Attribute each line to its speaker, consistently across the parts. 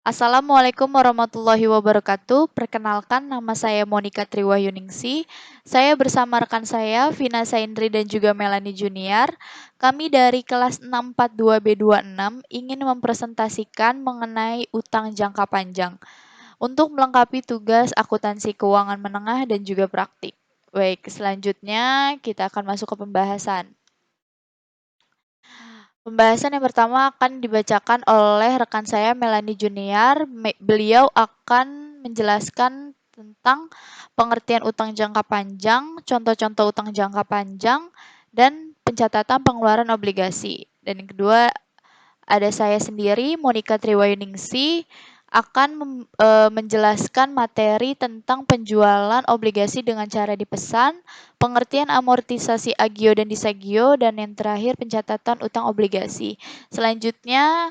Speaker 1: Assalamualaikum warahmatullahi wabarakatuh. Perkenalkan, nama saya Monica Triwahyuningsi. Saya bersama rekan saya, Vina Saindri dan juga Melanie Junior. Kami dari kelas 642B26 ingin mempresentasikan mengenai utang jangka panjang untuk melengkapi tugas akuntansi keuangan menengah dan juga praktik. Baik, selanjutnya kita akan masuk ke pembahasan. Pembahasan yang pertama akan dibacakan oleh rekan saya Melanie Junior. Beliau akan menjelaskan tentang pengertian utang jangka panjang, contoh-contoh utang jangka panjang, dan pencatatan pengeluaran obligasi. Dan yang kedua ada saya sendiri, Monica Triwahyuningsi, akan menjelaskan materi tentang penjualan obligasi dengan cara dipesan, pengertian amortisasi agio dan disagio, dan yang terakhir pencatatan utang obligasi. Selanjutnya,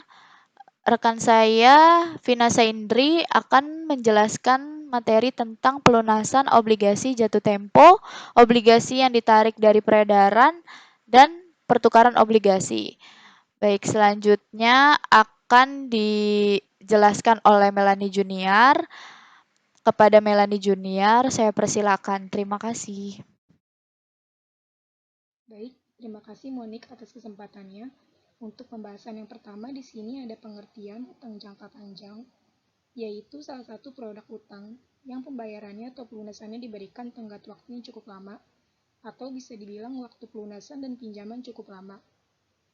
Speaker 1: rekan saya, Vina Saindri, akan menjelaskan materi tentang pelunasan obligasi jatuh tempo, obligasi yang ditarik dari peredaran, dan pertukaran obligasi. Baik, selanjutnya akan dijelaskan oleh Melanie Junior. Kepada Melanie Junior, saya persilakan. Terima kasih.
Speaker 2: Baik, terima kasih Monik atas kesempatannya. Untuk pembahasan yang pertama di sini ada pengertian utang jangka panjang, yaitu salah satu produk utang yang pembayarannya atau pelunasannya diberikan tenggat waktunya cukup lama, atau bisa dibilang waktu pelunasan dan pinjaman cukup lama.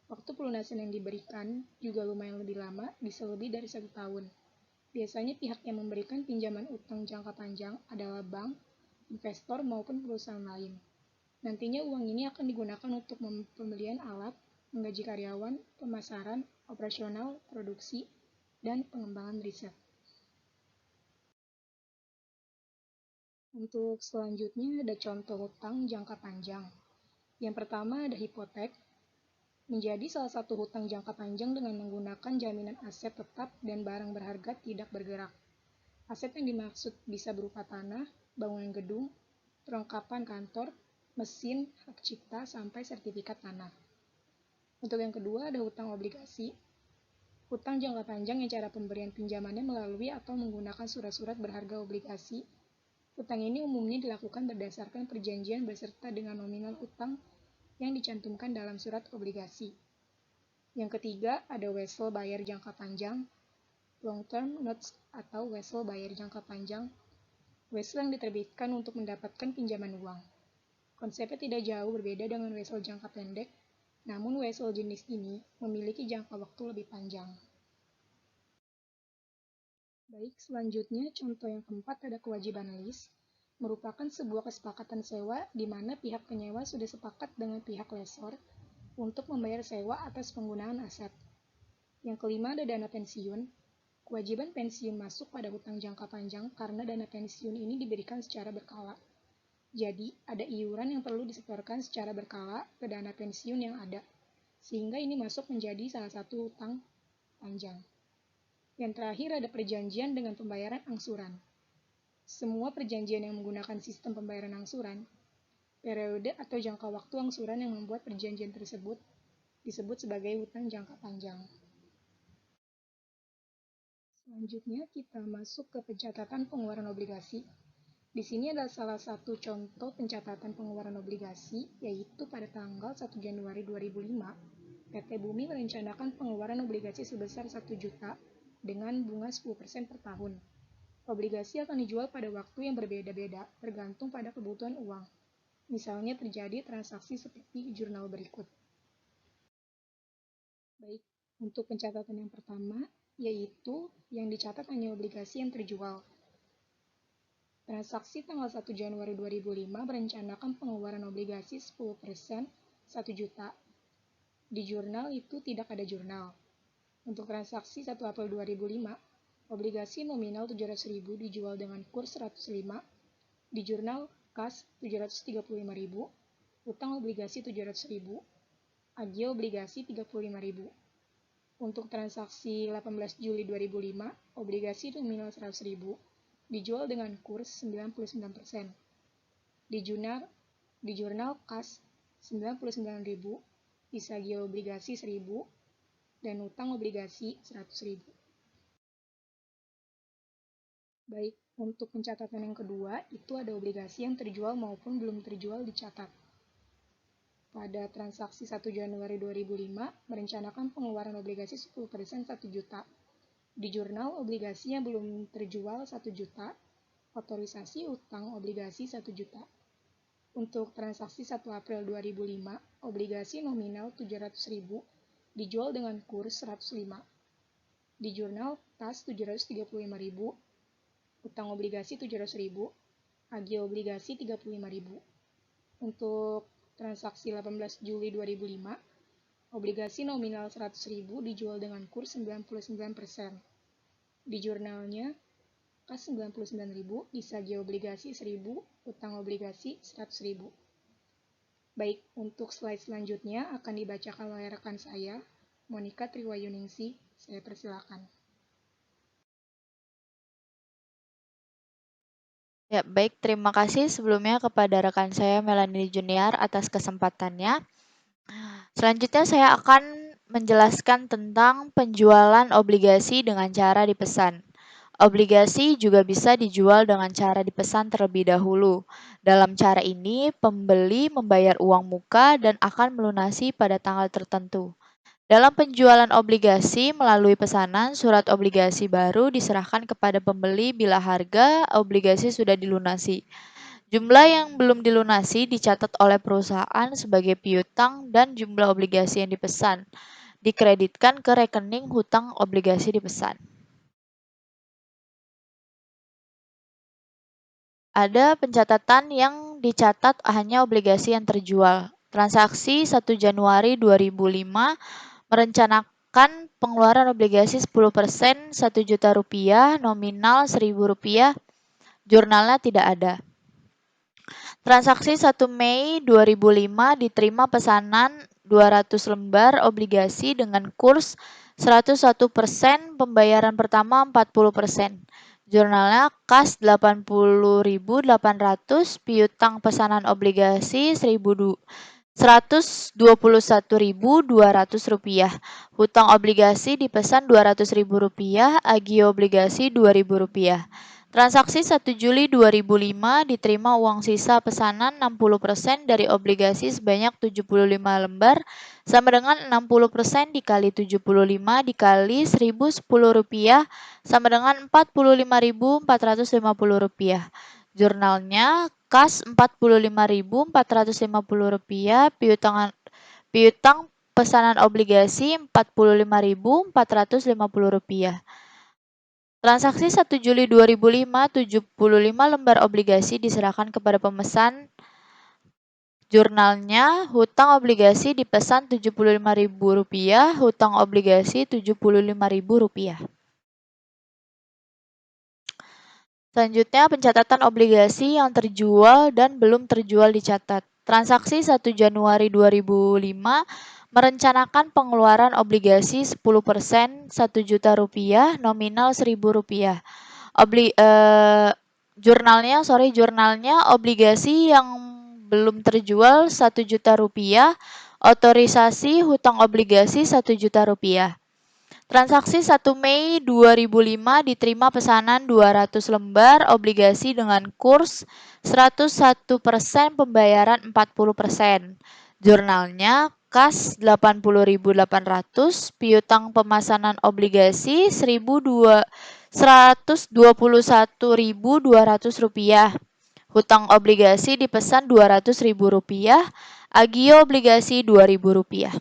Speaker 2: Waktu pelunasan yang diberikan juga lumayan lebih lama, bisa lebih dari 1 tahun. Biasanya pihak yang memberikan pinjaman utang jangka panjang adalah bank, investor, maupun perusahaan lain. Nantinya uang ini akan digunakan untuk pembelian alat, menggaji karyawan, pemasaran, operasional, produksi, dan pengembangan riset. Untuk selanjutnya ada contoh hutang jangka panjang. Yang pertama ada hipotek, menjadi salah satu hutang jangka panjang dengan menggunakan jaminan aset tetap dan barang berharga tidak bergerak. Aset yang dimaksud bisa berupa tanah, bangunan gedung, perlengkapan kantor, mesin, hak cipta, sampai sertifikat tanah. Untuk yang kedua ada hutang obligasi. Hutang jangka panjang yang cara pemberian pinjamannya melalui atau menggunakan surat-surat berharga obligasi. Hutang ini umumnya dilakukan berdasarkan perjanjian beserta dengan nominal hutang yang dicantumkan dalam surat obligasi. Yang ketiga ada wesel bayar jangka panjang, long term notes atau wesel bayar jangka panjang, wesel yang diterbitkan untuk mendapatkan pinjaman uang. Konsepnya tidak jauh berbeda dengan wesel jangka pendek, namun wesel jenis ini memiliki jangka waktu lebih panjang. Baik, selanjutnya contoh yang keempat ada kewajiban lease, merupakan sebuah kesepakatan sewa di mana pihak penyewa sudah sepakat dengan pihak lesor untuk membayar sewa atas penggunaan aset. Yang kelima ada dana pensiun. Kewajiban pensiun masuk pada hutang jangka panjang karena dana pensiun ini diberikan secara berkala. Jadi, ada iuran yang perlu disetorkan secara berkala ke dana pensiun yang ada, sehingga ini masuk menjadi salah satu hutang panjang. Yang terakhir ada perjanjian dengan pembayaran angsuran. Semua perjanjian yang menggunakan sistem pembayaran angsuran, periode atau jangka waktu angsuran yang membuat perjanjian tersebut disebut sebagai hutang jangka panjang. Selanjutnya kita masuk ke pencatatan pengeluaran obligasi. Di sini adalah salah satu contoh pencatatan pengeluaran obligasi, yaitu pada tanggal 1 Januari 2005, PT Bumi merencanakan pengeluaran obligasi sebesar 1 juta dengan bunga 10% per tahun. Obligasi akan dijual pada waktu yang berbeda-beda, tergantung pada kebutuhan uang. Misalnya terjadi transaksi seperti jurnal berikut. Baik, untuk pencatatan yang pertama, yaitu yang dicatat hanya obligasi yang terjual. Transaksi tanggal 1 Januari 2005 merencanakan pengeluaran obligasi 10% 1 juta. Di jurnal itu tidak ada jurnal. Untuk transaksi 1 April 2005, obligasi nominal 700.000 dijual dengan kurs 105, di jurnal kas 735.000, utang obligasi 700.000, agio obligasi 35.000. Untuk transaksi 18 Juli 2005, obligasi nominal 100.000, dijual dengan kurs 99%. Di jurnal kas 99.000, disagio obligasi 1.000, dan utang obligasi 100.000. Baik, untuk pencatatan yang kedua, itu ada obligasi yang terjual maupun belum terjual dicatat. Pada transaksi 1 Januari 2005, merencanakan pengeluaran obligasi 10% 1 juta. Di jurnal, obligasi yang belum terjual 1 juta, otorisasi utang obligasi 1 juta. Untuk transaksi 1 April 2005, obligasi nominal 700.000 dijual dengan kurs 105. Di jurnal, kas 735.000, utang obligasi 700.000, agio obligasi 35.000. Untuk transaksi 18 Juli 2005, obligasi nominal 100.000 dijual dengan kurs 99%. Di jurnalnya, kas 99.000, disagio obligasi 1.000, utang obligasi 100.000. Baik, untuk slide selanjutnya akan dibacakan oleh rekan saya, Monica Triwayuningsi. Saya persilakan.
Speaker 1: Ya, baik. Terima kasih sebelumnya kepada rekan saya Melanie Junior atas kesempatannya. Selanjutnya saya akan menjelaskan tentang penjualan obligasi dengan cara dipesan. Obligasi juga bisa dijual dengan cara dipesan terlebih dahulu. Dalam cara ini, pembeli membayar uang muka dan akan melunasi pada tanggal tertentu. Dalam penjualan obligasi melalui pesanan, surat obligasi baru diserahkan kepada pembeli bila harga obligasi sudah dilunasi. Jumlah yang belum dilunasi dicatat oleh perusahaan sebagai piutang dan jumlah obligasi yang dipesan dikreditkan ke rekening hutang obligasi dipesan. Ada pencatatan yang dicatat hanya obligasi yang terjual. Transaksi 1 Januari 2005 merencanakan pengeluaran obligasi 10% 1 juta rupiah, nominal 1.000 rupiah, jurnalnya tidak ada. Transaksi 1 Mei 2005 diterima pesanan 200 lembar obligasi dengan kurs 101%, pembayaran pertama 40%. Jurnalnya kas 80.800, piutang pesanan obligasi 121.200 rupiah. Hutang obligasi dipesan 200.000 rupiah, agio obligasi 2.000 rupiah. Transaksi 1 Juli 2005 diterima uang sisa pesanan 60% dari obligasi sebanyak 75 lembar sama dengan 60% dikali 75 dikali 1.010 rupiah sama dengan 45.450 rupiah. Jurnalnya kas 45.450 rupiah, piutang pesanan obligasi 45.450 rupiah. Transaksi 1 Juli 2005, 75 lembar obligasi diserahkan kepada pemesan. Jurnalnya, hutang obligasi dipesan Rp75.000, hutang obligasi Rp75.000. Selanjutnya, pencatatan obligasi yang terjual dan belum terjual dicatat. Transaksi 1 Januari 2005 merencanakan pengeluaran obligasi 10% 1 juta rupiah, nominal Rp1.000. Jurnalnya obligasi yang belum terjual 1 juta rupiah, otorisasi hutang obligasi 1 juta rupiah. Transaksi 1 Mei 2005 diterima pesanan 200 lembar obligasi dengan kurs 101%, pembayaran 40%. Jurnalnya kas 80.800, piutang pemesanan obligasi 121.200 rupiah. Hutang obligasi dipesan 200.000 rupiah, agio obligasi 2.000 rupiah.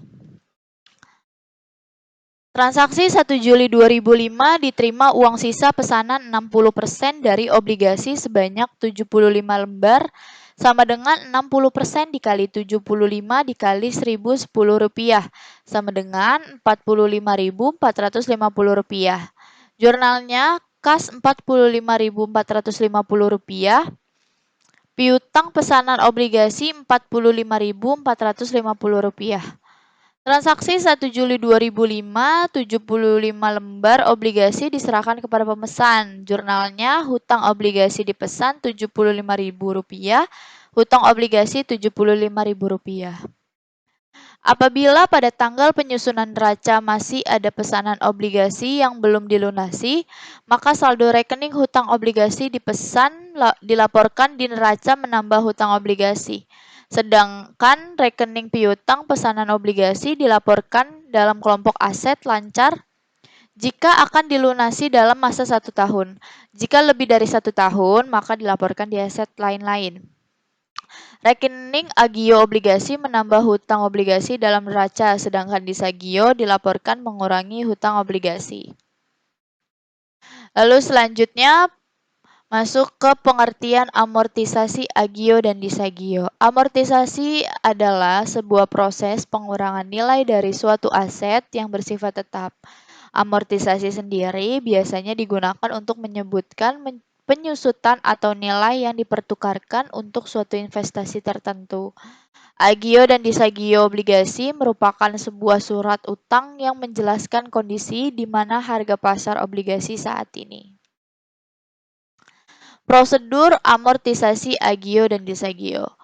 Speaker 1: Transaksi 1 Juli 2005 diterima uang sisa pesanan 60% dari obligasi sebanyak 75 lembar sama dengan 60% dikali 75 dikali 1.010 rupiah sama dengan 45.450 rupiah. Jurnalnya kas 45.450 rupiah, piutang pesanan obligasi 45.450 rupiah. Transaksi 1 Juli 2005, 75 lembar obligasi diserahkan kepada pemesan. Jurnalnya, hutang obligasi dipesan Rp75.000, hutang obligasi Rp75.000. Apabila pada tanggal penyusunan neraca masih ada pesanan obligasi yang belum dilunasi, maka saldo rekening hutang obligasi dilaporkan di neraca menambah hutang obligasi. Sedangkan rekening piutang pesanan obligasi dilaporkan dalam kelompok aset lancar jika akan dilunasi dalam masa 1 tahun. Jika lebih dari 1 tahun, maka dilaporkan di aset lain-lain. Rekening agio obligasi menambah hutang obligasi dalam neraca, sedangkan disagio dilaporkan mengurangi hutang obligasi. Lalu selanjutnya masuk ke pengertian amortisasi agio dan disagio. Amortisasi adalah sebuah proses pengurangan nilai dari suatu aset yang bersifat tetap. Amortisasi sendiri biasanya digunakan untuk menyebutkan penyusutan atau nilai yang dipertukarkan untuk suatu investasi tertentu. Agio dan disagio obligasi merupakan sebuah surat utang yang menjelaskan kondisi di mana harga pasar obligasi saat ini. Prosedur amortisasi agio dan disagio.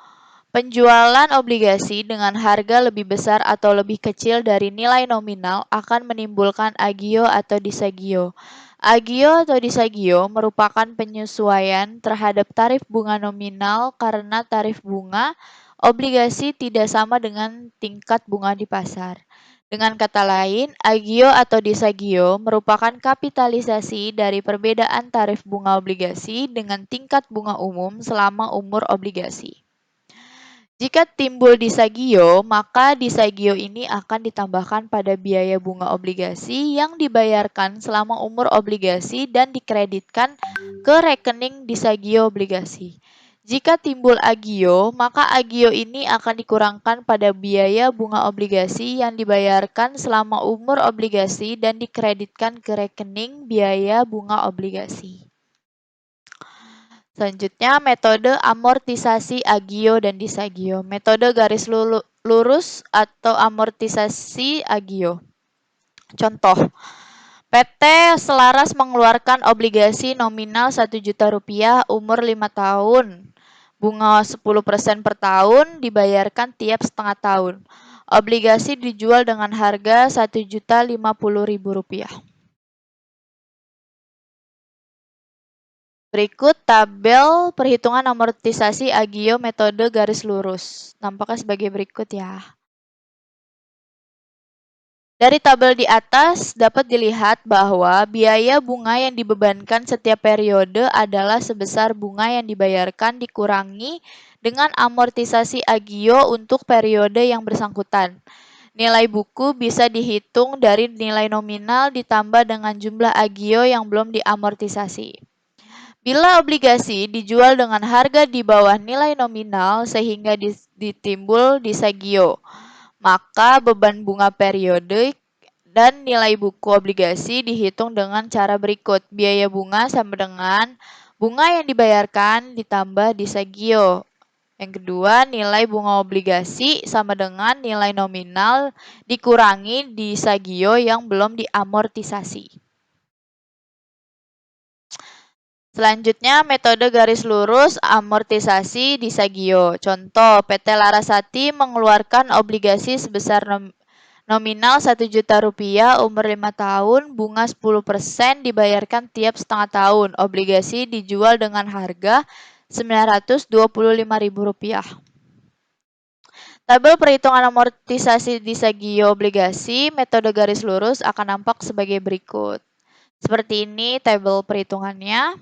Speaker 1: Penjualan obligasi dengan harga lebih besar atau lebih kecil dari nilai nominal akan menimbulkan agio atau disagio. Agio atau disagio merupakan penyesuaian terhadap tarif bunga nominal karena tarif bunga obligasi tidak sama dengan tingkat bunga di pasar. Dengan kata lain, agio atau disagio merupakan kapitalisasi dari perbedaan tarif bunga obligasi dengan tingkat bunga umum selama umur obligasi. Jika timbul disagio, maka disagio ini akan ditambahkan pada biaya bunga obligasi yang dibayarkan selama umur obligasi dan dikreditkan ke rekening disagio obligasi. Jika timbul agio, maka agio ini akan dikurangkan pada biaya bunga obligasi yang dibayarkan selama umur obligasi dan dikreditkan ke rekening biaya bunga obligasi. Selanjutnya, metode amortisasi agio dan disagio. Metode garis lurus atau amortisasi agio. Contoh, PT Selaras mengeluarkan obligasi nominal 1 juta rupiah umur 5 tahun. Bunga 10% per tahun dibayarkan tiap setengah tahun. Obligasi dijual dengan harga Rp1.050.000. Berikut tabel perhitungan amortisasi agio metode garis lurus. Nampaknya sebagai berikut ya. Dari tabel di atas dapat dilihat bahwa biaya bunga yang dibebankan setiap periode adalah sebesar bunga yang dibayarkan dikurangi dengan amortisasi agio untuk periode yang bersangkutan. Nilai buku bisa dihitung dari nilai nominal ditambah dengan jumlah agio yang belum diamortisasi. Bila obligasi dijual dengan harga di bawah nilai nominal sehingga ditimbul disagio, maka beban bunga periodik dan nilai buku obligasi dihitung dengan cara berikut. Biaya bunga sama dengan bunga yang dibayarkan ditambah disagio. Yang kedua, nilai bunga obligasi sama dengan nilai nominal dikurangi disagio yang belum diamortisasi. Selanjutnya, metode garis lurus amortisasi disagio. Contoh, PT Larasati mengeluarkan obligasi sebesar nominal 1 juta rupiah umur 5 tahun, bunga 10% dibayarkan tiap setengah tahun. Obligasi dijual dengan harga Rp925.000. Tabel perhitungan amortisasi disagio obligasi metode garis lurus akan nampak sebagai berikut. Seperti ini tabel perhitungannya.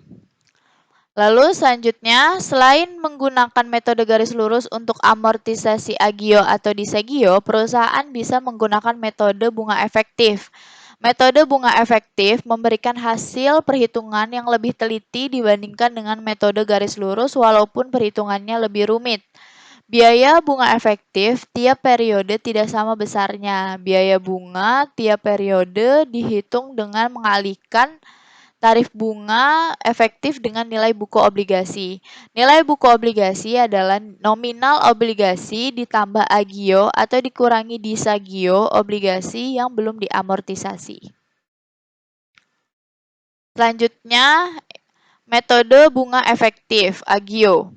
Speaker 1: Lalu selanjutnya, selain menggunakan metode garis lurus untuk amortisasi agio atau disagio, perusahaan bisa menggunakan metode bunga efektif. Metode bunga efektif memberikan hasil perhitungan yang lebih teliti dibandingkan dengan metode garis lurus walaupun perhitungannya lebih rumit. Biaya bunga efektif tiap periode tidak sama besarnya. Biaya bunga tiap periode dihitung dengan mengalihkan tarif bunga efektif dengan nilai buku obligasi. Nilai buku obligasi adalah nominal obligasi ditambah agio atau dikurangi disagio obligasi yang belum diamortisasi. Selanjutnya, metode bunga efektif agio.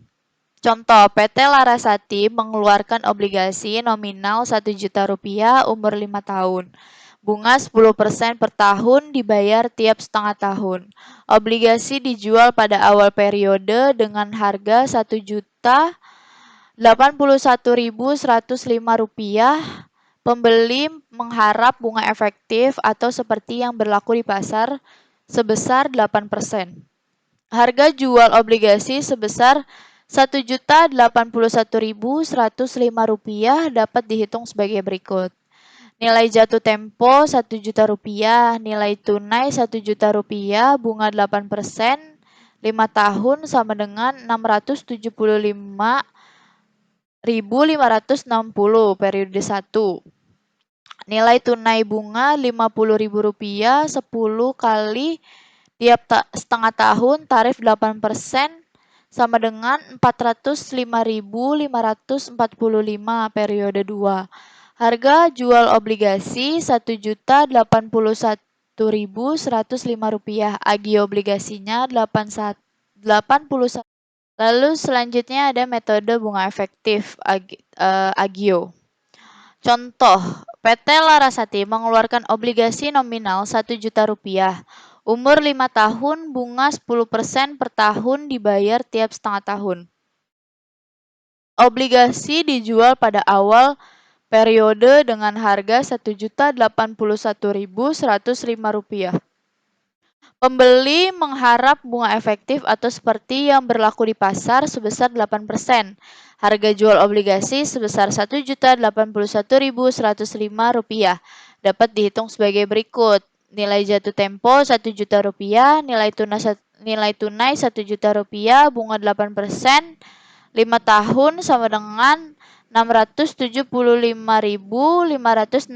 Speaker 1: Contoh, PT Larasati mengeluarkan obligasi nominal Rp1.000.000 umur 5 tahun. Bunga 10% per tahun dibayar tiap setengah tahun. Obligasi dijual pada awal periode dengan harga Rp1.081.105. Pembeli mengharap bunga efektif atau seperti yang berlaku di pasar sebesar 8%. Harga jual obligasi sebesar Rp1.081.105 dapat dihitung sebagai berikut. Nilai jatuh tempo Rp1.000.000, nilai tunai Rp1.000.000, bunga 8%, 5 tahun sama dengan Rp675.560 periode 1. Nilai tunai bunga Rp50.000, 10 kali tiap setengah tahun, tarif 8% sama dengan Rp405.545 periode 2. Harga jual obligasi Rp1.081.105. Agio obligasinya 81. Lalu selanjutnya ada metode bunga efektif agio. Contoh, PT Larasati mengeluarkan obligasi nominal Rp1.000.000. Umur 5 tahun, bunga 10% per tahun dibayar tiap setengah tahun. Obligasi dijual pada awal periode dengan harga Rp1.081.105. Pembeli mengharap bunga efektif atau seperti yang berlaku di pasar sebesar 8%. Harga jual obligasi sebesar Rp1.081.105 dapat dihitung sebagai berikut. Nilai jatuh tempo Rp1.000.000, nilai tunai Rp1.000.000, bunga 8%, 5 tahun sama dengan Rp675.560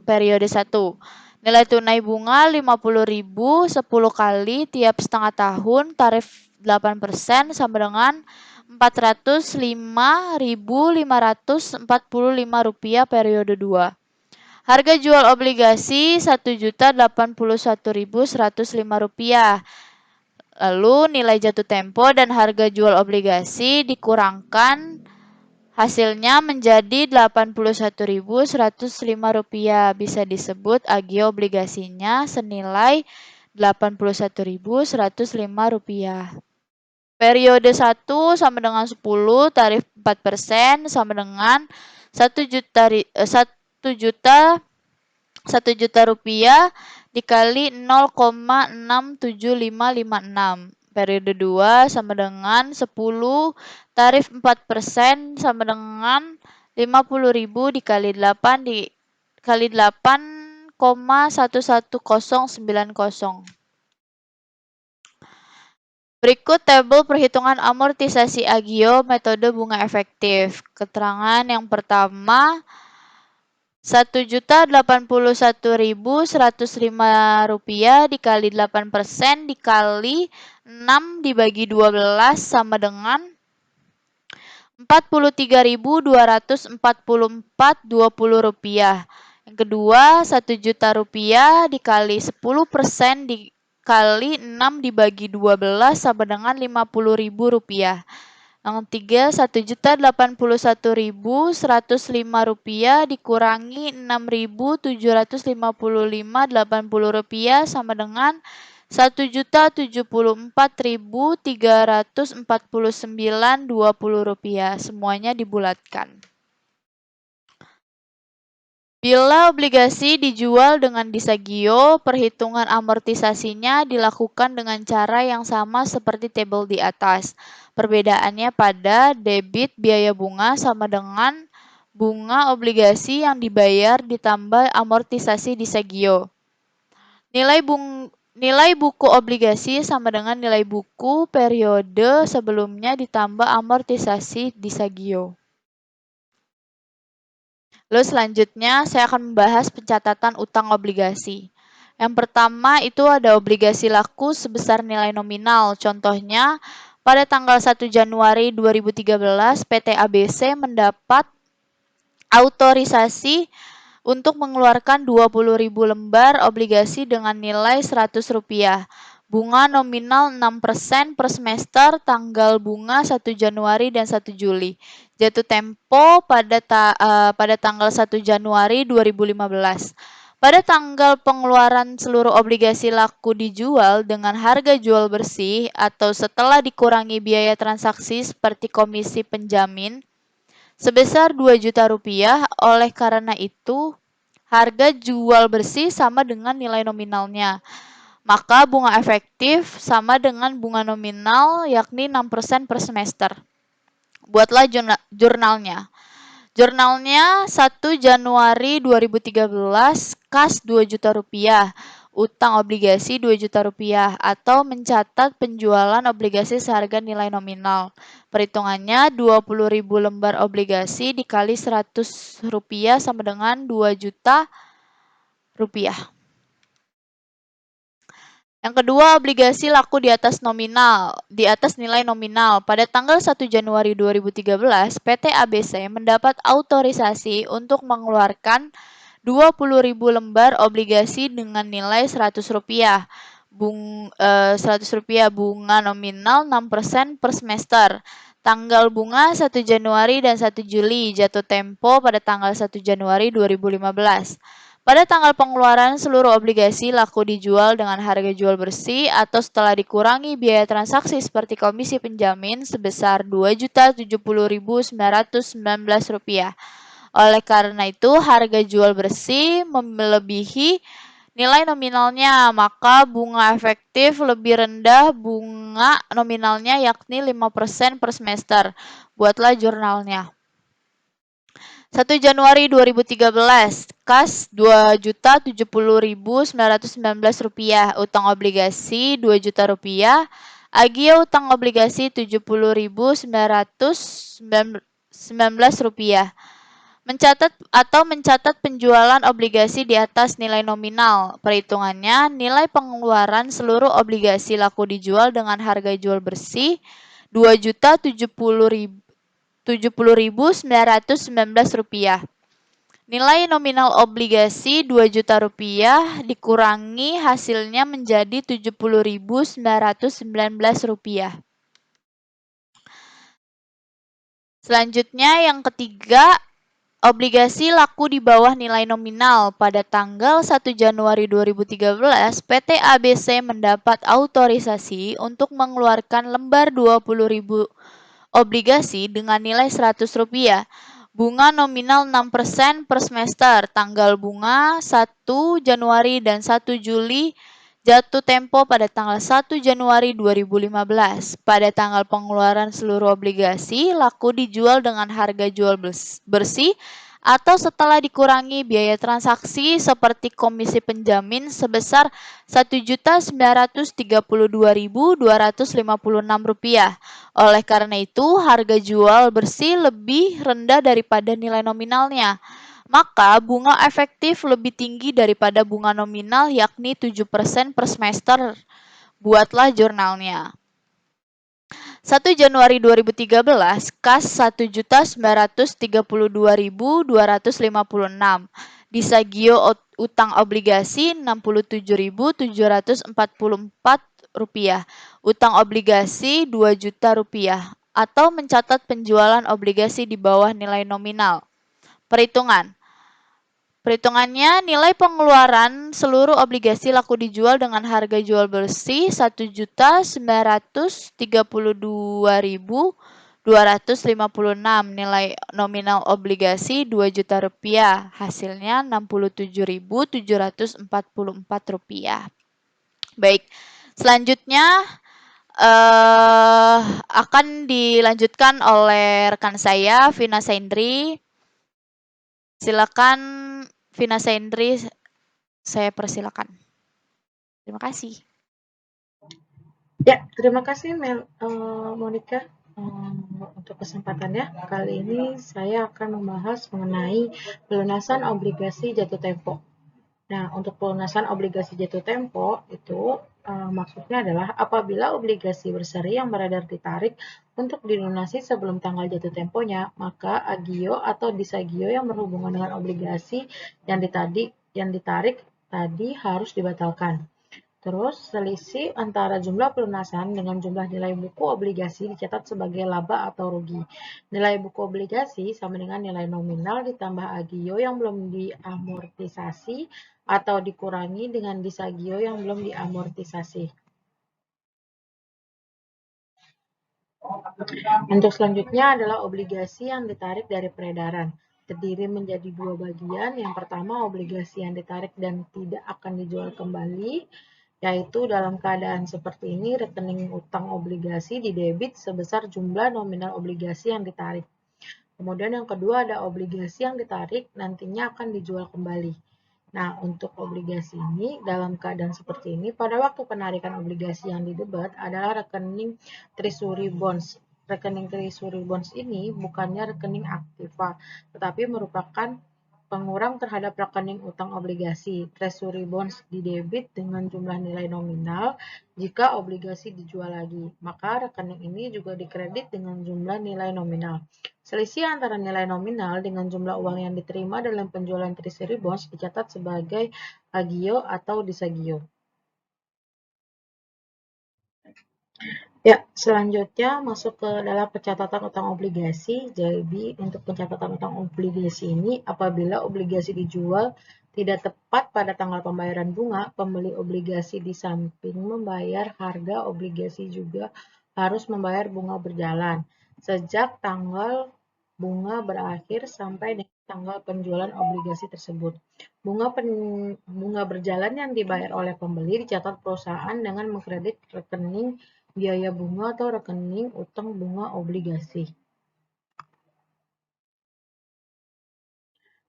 Speaker 1: periode 1. Nilai tunai bunga Rp50.000, 10 kali tiap setengah tahun, tarif 8% sama dengan Rp405.545 periode 2. Harga jual obligasi Rp1.081.105. Lalu nilai jatuh tempo dan harga jual obligasi dikurangkan, hasilnya menjadi Rp81.105. Bisa disebut agio obligasinya senilai Rp81.105. Periode 1 sama dengan 10, tarif 4% sama dengan 1 juta rupiah dikali 0,67556. Periode 2 sama dengan 10, tarif 4% sama dengan 50.000 dikali 8 dikali 8,11090. Berikut tabel perhitungan amortisasi agio metode bunga efektif. Keterangan yang pertama, Rp1.081.105 dikali 8% dikali 6 dibagi 12 sama dengan Rp43.244,20. Yang kedua, Rp1.000.000 dikali 10% dikali 6 dibagi 12 sama dengan Rp50.000. Yang ketiga, Rp1.081.105 dikurangi Rp6.755,80 sama dengan Rp1.074.349,20. Semuanya dibulatkan. Bila obligasi dijual dengan disagio, perhitungan amortisasinya dilakukan dengan cara yang sama seperti tabel di atas. Perbedaannya pada debit biaya bunga sama dengan bunga obligasi yang dibayar ditambah amortisasi disagio. Nilai buku obligasi sama dengan nilai buku periode sebelumnya ditambah amortisasi disagio. Lalu selanjutnya saya akan membahas pencatatan utang obligasi. Yang pertama itu ada obligasi laku sebesar nilai nominal. Contohnya, pada tanggal 1 Januari 2013, PT ABC mendapat autorisasi untuk mengeluarkan 20.000 lembar obligasi dengan nilai Rp100. bunga nominal 6% per semester, tanggal bunga 1 Januari dan 1 Juli. Jatuh tempo pada tanggal 1 Januari 2015. Pada tanggal pengeluaran seluruh obligasi laku dijual dengan harga jual bersih atau setelah dikurangi biaya transaksi seperti komisi penjamin sebesar 2 juta rupiah. Oleh karena itu, harga jual bersih sama dengan nilai nominalnya. Maka bunga efektif sama dengan bunga nominal yakni 6% per semester. Buatlah jurnalnya. Jurnalnya 1 Januari 2013, kas 2 juta rupiah, utang obligasi 2 juta rupiah, atau mencatat penjualan obligasi seharga nilai nominal. Perhitungannya 20.000 lembar obligasi dikali 100 rupiah sama dengan 2 juta rupiah. Yang kedua, obligasi laku di atas nilai nominal. Pada tanggal 1 Januari 2013, PT ABC mendapat autorisasi untuk mengeluarkan 20.000 lembar obligasi dengan nilai Rp100. 100 rupiah bunga nominal 6% per semester. Tanggal bunga 1 Januari dan 1 Juli, jatuh tempo pada tanggal 1 Januari 2015. Pada tanggal pengeluaran seluruh obligasi laku dijual dengan harga jual bersih atau setelah dikurangi biaya transaksi seperti komisi penjamin sebesar Rp2.070.919. Oleh karena itu, harga jual bersih melebihi nilai nominalnya, maka bunga efektif lebih rendah bunga nominalnya yakni 5% per semester. Buatlah jurnalnya. 1 Januari 2013, kas Rp2.070.919, utang obligasi Rp2 juta, agio utang obligasi Rp70.919. Mencatat penjualan obligasi di atas nilai nominal. Perhitungannya, nilai pengeluaran seluruh obligasi laku dijual dengan harga jual bersih Rp2.070.919. Nilai nominal obligasi Rp2 juta dikurangi hasilnya menjadi Rp70.919. Selanjutnya yang ketiga, obligasi laku di bawah nilai nominal. Pada tanggal 1 Januari 2013, PT ABC mendapat autorisasi untuk mengeluarkan lembar 20.000 obligasi dengan nilai Rp100. Bunga nominal 6% per semester. Tanggal bunga 1 Januari dan 1 Juli, jatuh tempo pada tanggal 1 Januari 2015. Pada tanggal pengeluaran seluruh obligasi laku dijual dengan harga jual bersih atau setelah dikurangi biaya transaksi seperti komisi penjamin sebesar Rp1.932.256. Oleh karena itu, harga jual bersih lebih rendah daripada nilai nominalnya. Maka bunga efektif lebih tinggi daripada bunga nominal yakni 7% per semester. Buatlah jurnalnya. 1 Januari 2013, kas Rp1.932.256. Disagio utang obligasi Rp67.744. Utang obligasi Rp2 juta, atau mencatat penjualan obligasi di bawah nilai nominal. Perhitungannya, nilai pengeluaran seluruh obligasi laku dijual dengan harga jual bersih Rp1.932.256. Nilai nominal obligasi Rp2 juta, hasilnya Rp67.744. Baik, selanjutnya akan dilanjutkan oleh rekan saya, Vina Saindri. Silakan Vina Saindri, saya persilakan. Terima kasih.
Speaker 3: Ya, terima kasih Monica untuk kesempatannya. Kali ini saya akan membahas mengenai pelunasan obligasi jatuh tempo. Nah, untuk pelunasan obligasi jatuh tempo itu maksudnya adalah apabila obligasi berseri yang beredar ditarik untuk dilunasi sebelum tanggal jatuh temponya, maka agio atau disagio yang berhubungan dengan obligasi yang ditarik tadi harus dibatalkan. Terus, selisih antara jumlah pelunasan dengan jumlah nilai buku obligasi dicatat sebagai laba atau rugi. Nilai buku obligasi sama dengan nilai nominal ditambah agio yang belum diamortisasi atau dikurangi dengan disagio yang belum diamortisasi. Untuk selanjutnya adalah obligasi yang ditarik dari peredaran. Terdiri menjadi dua bagian. Yang pertama, obligasi yang ditarik dan tidak akan dijual kembali, yaitu dalam keadaan seperti ini, rekening utang obligasi didebit sebesar jumlah nominal obligasi yang ditarik. Kemudian yang kedua ada obligasi yang ditarik nantinya akan dijual kembali. Nah, untuk obligasi ini dalam keadaan seperti ini, pada waktu penarikan obligasi yang didebat adalah rekening treasury bonds. Rekening treasury bonds ini bukannya rekening aktiva, tetapi merupakan pengurang terhadap rekening utang obligasi. Treasury bonds didebit dengan jumlah nilai nominal jika obligasi dijual lagi. Maka rekening ini juga dikredit dengan jumlah nilai nominal. Selisih antara nilai nominal dengan jumlah uang yang diterima dalam penjualan treasury bonds dicatat sebagai agio atau disagio. Ya, selanjutnya masuk ke dalam pencatatan utang obligasi. Jadi, untuk pencatatan utang obligasi ini, apabila obligasi dijual tidak tepat pada tanggal pembayaran bunga, pembeli obligasi di samping membayar harga obligasi juga harus membayar bunga berjalan sejak tanggal bunga berakhir sampai dengan tanggal penjualan obligasi tersebut. Bunga berjalan yang dibayar oleh pembeli dicatat perusahaan dengan mengkredit rekening biaya bunga atau rekening utang bunga obligasi.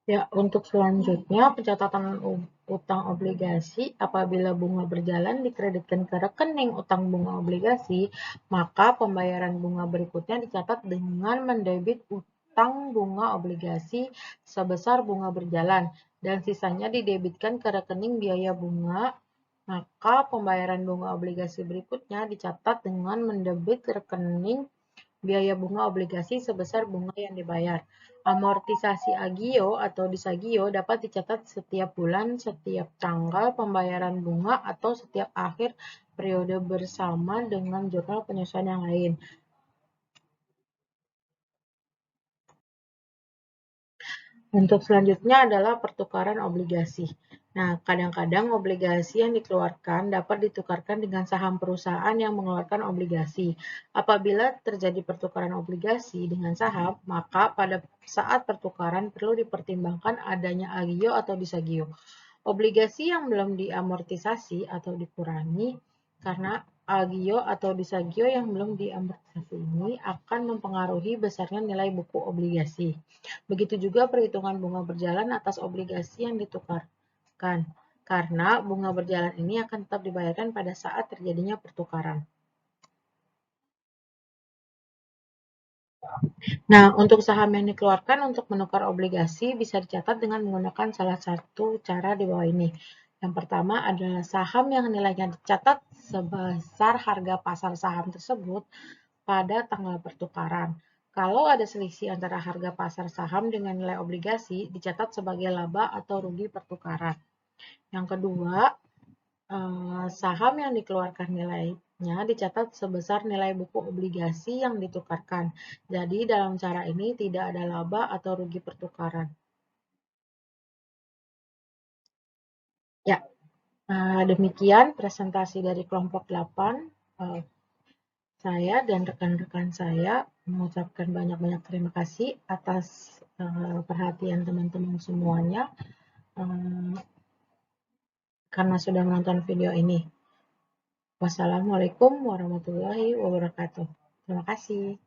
Speaker 3: Ya, untuk selanjutnya pencatatan utang obligasi apabila bunga berjalan dikreditkan ke rekening utang bunga obligasi, maka pembayaran bunga berikutnya dicatat dengan mendebit utang bunga obligasi sebesar bunga berjalan dan sisanya didebitkan ke rekening biaya bunga. Maka pembayaran bunga obligasi berikutnya dicatat dengan mendebit rekening biaya bunga obligasi sebesar bunga yang dibayar. Amortisasi agio atau disagio dapat dicatat setiap bulan, setiap tanggal pembayaran bunga, atau setiap akhir periode bersama dengan jurnal penyesuaian yang lain. Untuk selanjutnya adalah pertukaran obligasi. Nah, kadang-kadang obligasi yang dikeluarkan dapat ditukarkan dengan saham perusahaan yang mengeluarkan obligasi. Apabila terjadi pertukaran obligasi dengan saham, maka pada saat pertukaran perlu dipertimbangkan adanya agio atau disagio. Obligasi yang belum diamortisasi atau dikurangi karena agio atau disagio yang belum diamortisasi ini akan mempengaruhi besarnya nilai buku obligasi. Begitu juga perhitungan bunga berjalan atas obligasi yang ditukarkan, karena bunga berjalan ini akan tetap dibayarkan pada saat terjadinya pertukaran. Nah, untuk saham yang dikeluarkan untuk menukar obligasi bisa dicatat dengan menggunakan salah satu cara di bawah ini. Yang pertama adalah saham yang nilainya dicatat sebesar harga pasar saham tersebut pada tanggal pertukaran. Kalau ada selisih antara harga pasar saham dengan nilai obligasi, dicatat sebagai laba atau rugi pertukaran. Yang kedua, saham yang dikeluarkan nilainya dicatat sebesar nilai buku obligasi yang ditukarkan. Jadi dalam cara ini tidak ada laba atau rugi pertukaran. Ya, demikian presentasi dari kelompok 8. Saya dan rekan-rekan saya mengucapkan banyak-banyak terima kasih atas perhatian teman-teman semuanya karena sudah menonton video ini. Wassalamualaikum warahmatullahi wabarakatuh. Terima kasih.